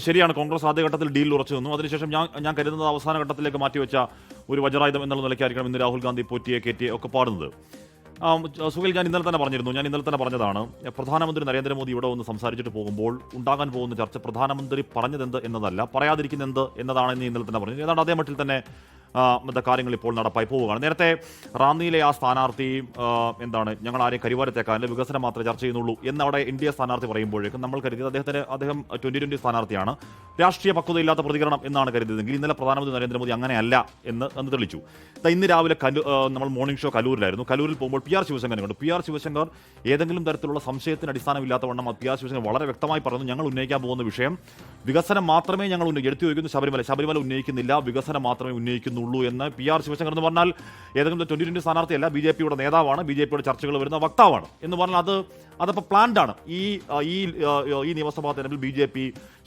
ശരിയാണ്, കോൺഗ്രസ് ആദ്യഘട്ടത്തിൽ ഡീൽ ഉറച്ചു നിന്നു. അതിനുശേഷം ഞാൻ കരുതുന്നത് അവസാന ഘട്ടത്തിലേക്ക് മാറ്റിവെച്ച ഒരു വജ്രായുധം എന്നുള്ള നിലയ്ക്കായിരിക്കണം ഇന്ന് രാഹുൽ ഗാന്ധി പോറ്റിയെ കയറ്റിയെ ഒക്കെ പാടുന്നത്. സുഹേൽ, ഞാൻ ഇന്നലെ തന്നെ പറഞ്ഞതാണ്, പ്രധാനമന്ത്രി നരേന്ദ്രമോദി ഇവിടെ ഒന്ന് സംസാരിച്ചിട്ട് പോകുമ്പോൾ ഉണ്ടാകാൻ പോകുന്ന ചർച്ച പ്രധാനമന്ത്രി പറഞ്ഞതെന്ത് എന്നതല്ല, പറയാതിരിക്കുന്നെന്ത് എന്നതാണെന്ന് ഇന്നലെ തന്നെ പറഞ്ഞു. ഏതാണ്ട് അതേ മട്ടിൽ തന്നെ കാര്യങ്ങൾ ഇപ്പോൾ നടപ്പായി പോവുകയാണ്. നേരത്തെ റാന്നിയിലെ ആ സ്ഥാനാർത്ഥി ഞങ്ങൾ ആരെയും കരിവാരത്തേക്കാല്ല, വികസനം മാത്രമേ ചർച്ച ചെയ്യുന്നുള്ളൂ എന്നവിടെ ഇന്ത്യ സ്ഥാനാർത്ഥി പറയുമ്പോഴേക്കും നമ്മൾ കരുതിയത് അദ്ദേഹം 2020 സ്ഥാനാർത്ഥിയാണ്, രാഷ്ട്രീയ പക്വതയില്ലാത്ത പ്രതികരണം എന്നാണ് കരുതിയതെങ്കിൽ ഇന്നലെ പ്രധാനമന്ത്രി നരേന്ദ്രമോദി അങ്ങനെയല്ല എന്ന് തെളിയിച്ചു. ഇന്ന് രാവിലെ നമ്മൾ മോർണിംഗ് ഷോ കലൂരിലായിരുന്നു. കലൂരിൽ പോകുമ്പോൾ PR ശിവശങ്കരനെ കണ്ടു. PR ശിവശങ്കർ ഏതെങ്കിലും തരത്തിലുള്ള സംശയത്തിന് അടിസ്ഥാനമില്ലാത്തവണ്ണം PR ശിവശങ്കർ വളരെ വ്യക്തമായി പറഞ്ഞു, ഞങ്ങൾ ഉന്നയിക്കാൻ പോകുന്ന വിഷയം വികസനം മാത്രമേ ഞങ്ങൾ എടുത്തു ചോദിക്കുന്നു, ശബരിമല ഉന്നയിക്കുന്നില്ല, വികസനം മാത്രമേ ഉന്നയിക്കുന്നുള്ളൂ എന്ന് PR ശിവശങ്കർ എന്ന് പറഞ്ഞാൽ ഏതെങ്കിലും 2020 സ്ഥാനാർത്ഥിയല്ല, BJPയുടെ നേതാവാണ്, BJPയുടെ ചർച്ചകൾ വരുന്ന വക്താവാണ് എന്ന് പറഞ്ഞാൽ അതപ്പോൾ പ്ലാൻഡ് ആണ്. ഈ നിയമസഭാ തെരഞ്ഞെടുപ്പിൽ BJP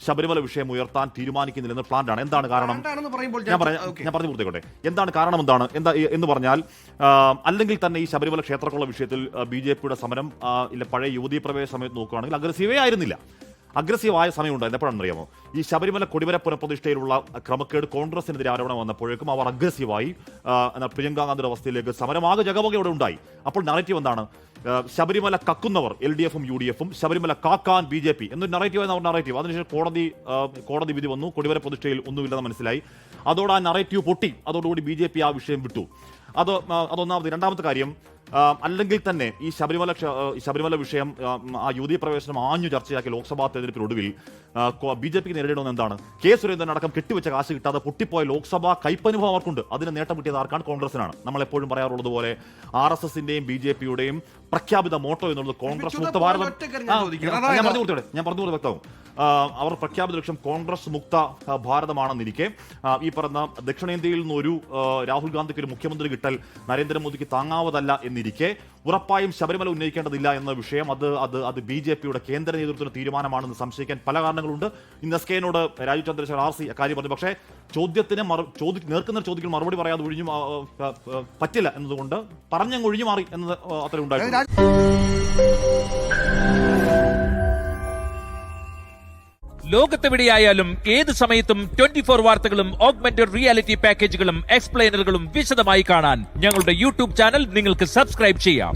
ശബരിമല വിഷയം ഉയർത്താൻ തീരുമാനിക്കുന്നില്ലെന്ന് പ്ലാൻഡ് ആണ്. എന്താണ് കാരണം? ഞാൻ പറഞ്ഞു പൂർത്തിയാക്കട്ടെ. എന്താണ് കാരണം എന്ന് പറഞ്ഞാൽ, അല്ലെങ്കിൽ തന്നെ ഈ ശബരിമല ക്ഷേത്രക്കുള്ള വിഷയത്തിൽ BJPയുടെ സമരം പഴയ യുവതീ പ്രവേശ സമയത്ത് നോക്കുകയാണെങ്കിൽ അഗ്രസീവേ ആയിരുന്നില്ല. അഗ്രസീവായ സമയമുണ്ടായിരുന്നു. എപ്പോഴാണെന്നറിയാമോ? ഈ ശബരിമല കൊടിമര പുനഃപ്രതിഷ്ഠയിലുള്ള ക്രമക്കേട് കോൺഗ്രസിനെതിരെ ആരോപണം വന്നപ്പോഴേക്കും അവർ അഗ്രസീവായി പ്രിയങ്ക ഗാന്ധിയുടെ അവസ്ഥയിലേക്ക് സമരമാകെ ജഗമൊക്കെ ഉണ്ടായി. അപ്പോൾ നറേറ്റീവ് എന്താണ്? ശബരിമല കക്കുന്നവർ LDFും UDFും, ശബരിമല കാക്കാൻ BJP എന്നൊരു നറേറ്റീവായിരുന്നു അവർ നറേറ്റീവ്. അതിനുശേഷം കോടതി വിധി വന്നു, കൊടിമര പ്രതിഷ്ഠയിൽ ഒന്നുമില്ലെന്ന് മനസ്സിലായി. അതോടെ ആ നറേറ്റീവ് പൊട്ടി. അതോടുകൂടി BJP ആ വിഷയം വിട്ടു. അതൊന്നാമത്. രണ്ടാമത്തെ കാര്യം, അല്ലെങ്കിൽ തന്നെ ഈ ശബരിമല വിഷയം ആ യുവതീ പ്രവേശനം ആഞ്ഞു ചർച്ചയാക്കിയ ലോക്സഭാ തെരഞ്ഞെടുപ്പിനൊടുവിൽ BJPക്ക് നേരിടേണ്ടത് എന്താണ്? K. സുരേന്ദ്രൻ അടക്കം കെട്ടിവെച്ച കാശ് കിട്ടാതെ പൊട്ടിപ്പോയ ലോക്സഭാ കൈപ്പനുഭവം അവർക്കുണ്ട്. അതിന് നേട്ടം കിട്ടിയത് ആർക്കാണ്? കോൺഗ്രസിനാണ്. നമ്മൾ എപ്പോഴും പറയാറുള്ളത് പോലെ RSSന്റെയും BJPയുടെയും പ്രഖ്യാപിത മോട്ടോ എന്നുള്ളത് കോൺഗ്രസ് മുക്ത ഭാരതം. ഞാൻ പറഞ്ഞു വ്യക്തമാവും. അവർ പ്രഖ്യാപിത ലക്ഷ്യം കോൺഗ്രസ് മുക്ത ഭാരതമാണെന്നിരിക്കെ ഈ പറഞ്ഞ ദക്ഷിണേന്ത്യയിൽ നിന്നൊരു രാഹുൽ ഗാന്ധിക്ക് ഒരു മുഖ്യമന്ത്രി കിട്ടൽ നരേന്ദ്രമോദിക്ക് താങ്ങാവതല്ല എന്നിരിക്കെ ഉറപ്പായും ശബരിമല ഉന്നയിക്കേണ്ടതില്ല എന്ന വിഷയം അത് BJPയുടെ കേന്ദ്ര നേതൃത്വത്തിന്റെ തീരുമാനമാണെന്ന് സംശയിക്കാൻ പല കാരണങ്ങളുണ്ട്. ഇന്ന് SKനോട് രാജീവ് ചന്ദ്രശേഖർ RC കാര്യം പറഞ്ഞു. പക്ഷേ ചോദ്യത്തിന് നേർക്കുന്ന ചോദ്യങ്ങൾ മറുപടി പറയാതെ ഒഴിഞ്ഞു പറ്റില്ല എന്നതുകൊണ്ട് പറഞ്ഞങ്ങ് ഒഴിഞ്ഞു മാറി എന്നത് അത്ര ഉണ്ടായിട്ടുണ്ട്. ലോകത്തെവിടെയായാലും ഏത് സമയത്തും 24 വാർത്തകളും ഓഗ്മെന്റഡ് റിയാലിറ്റി പാക്കേജുകളും എക്സ്പ്ലെയിനറുകളും വിശദമായി കാണാൻ ഞങ്ങളുടെ YouTube ചാനൽ നിങ്ങൾക്ക് സബ്സ്ക്രൈബ് ചെയ്യാം.